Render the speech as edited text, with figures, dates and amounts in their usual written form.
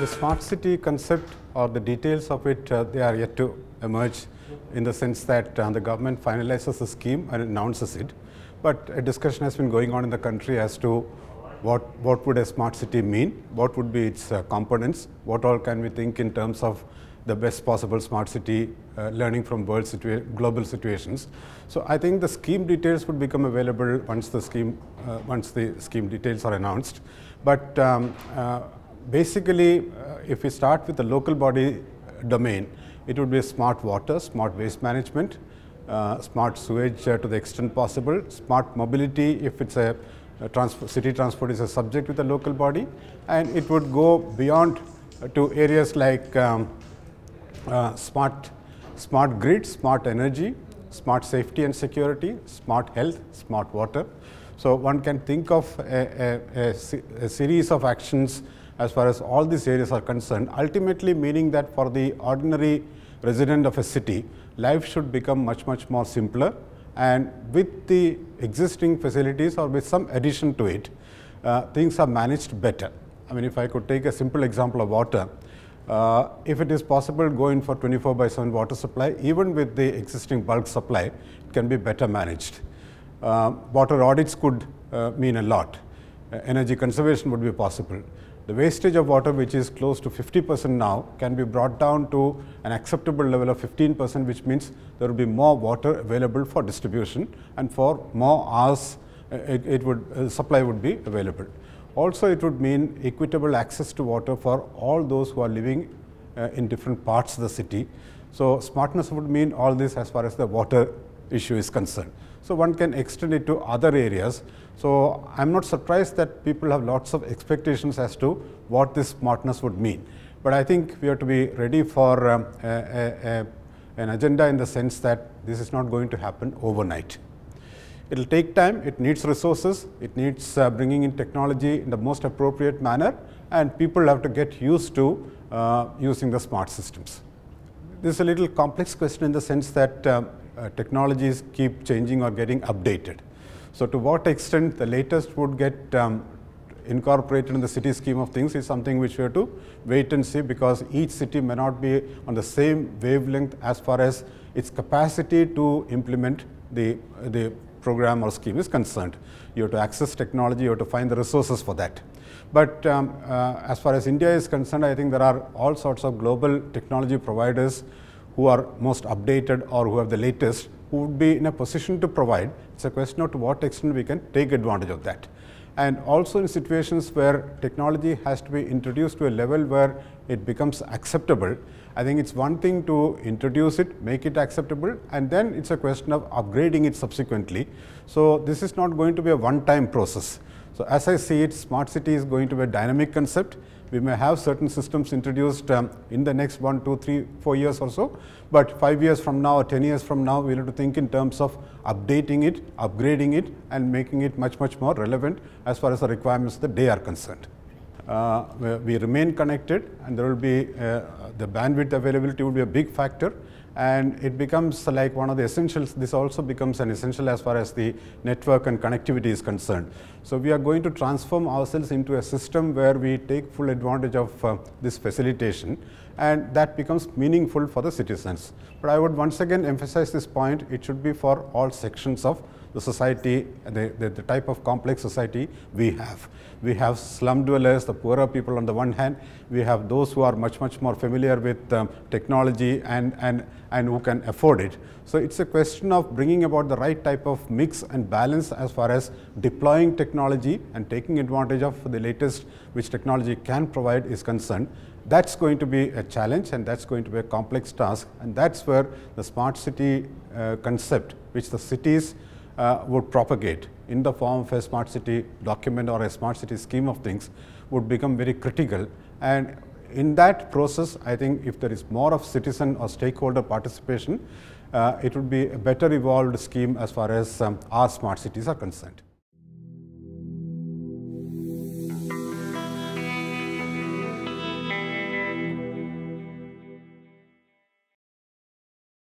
The smart city concept or the details of it, they are yet to emerge in the sense that the government finalizes the scheme and announces it. But a discussion has been going on in the country as to what would a smart city mean, what would be its components, what all can we think in terms of the best possible smart city, learning from global situations. So I think the scheme details would become available once the scheme details are announced. But basically, if we start with the local body domain, it would be smart water, smart waste management, smart sewage to the extent possible, smart mobility if it's a city transport is a subject with a local body, and it would go beyond to areas like smart grid, smart energy, smart safety and security, smart health, smart water. So one can think of a series of actions as far as all these areas are concerned, ultimately meaning that for the ordinary resident of a city, life should become much more simpler, and with the existing facilities or with some addition to it, things are managed better. I mean, if I could take a simple example of water, if it is possible go in for 24/7 water supply, even with the existing bulk supply, it can be better managed. Water audits could mean a lot. Energy conservation would be possible. The wastage of water, which is close to 50% now, can be brought down to an acceptable level of 15%, which means there will be more water available for distribution, and for more hours supply would be available. Also, it would mean equitable access to water for all those who are living in different parts of the city. So smartness would mean all this as far as the water issue is concerned. So one can extend it to other areas. So I'm not surprised that people have lots of expectations as to what this smartness would mean. But I think we have to be ready for an agenda in the sense that this is not going to happen overnight. It will take time, it needs resources, it needs bringing in technology in the most appropriate manner, and people have to get used to using the smart systems. This is a little complex question in the sense that technologies keep changing or getting updated. So to what extent the latest would get incorporated in the city scheme of things is something which we have to wait and see, because each city may not be on the same wavelength as far as its capacity to implement the program or scheme is concerned. You have to access technology, you have to find the resources for that. But as far as India is concerned, I think there are all sorts of global technology providers who are most updated or who have the latest, who would be in a position to provide. It's a question of to what extent we can take advantage of that. And also in situations where technology has to be introduced to a level where it becomes acceptable, I think it's one thing to introduce it, make it acceptable, and then it's a question of upgrading it subsequently. So this is not going to be a one-time process. So as I see it, smart city is going to be a dynamic concept. We may have certain systems introduced in the next 1, 2, 3, 4 years or so, but 5 years from now or 10 years from now, we'll have to think in terms of updating it, upgrading it, and making it much more relevant as far as the requirements of the day are concerned. We remain connected, and there will be the bandwidth availability will be a big factor, and it becomes like one of the essentials. This also becomes an essential as far as the network and connectivity is concerned. So we are going to transform ourselves into a system where we take full advantage of this facilitation, and that becomes meaningful for the citizens. But I would once again emphasize this point: it should be for all sections of the society, the type of complex society we have. We have slum dwellers, the poorer people on the one hand. We have those who are much more familiar with technology and who can afford it. So it's a question of bringing about the right type of mix and balance as far as deploying technology and taking advantage of the latest which technology can provide is concerned. That's going to be a challenge, and that's going to be a complex task, and that's where the smart city concept, which the cities would propagate in the form of a smart city document or a smart city scheme of things, would become very critical. And in that process, I think if there is more of citizen or stakeholder participation, it would be a better evolved scheme as far as our smart cities are concerned.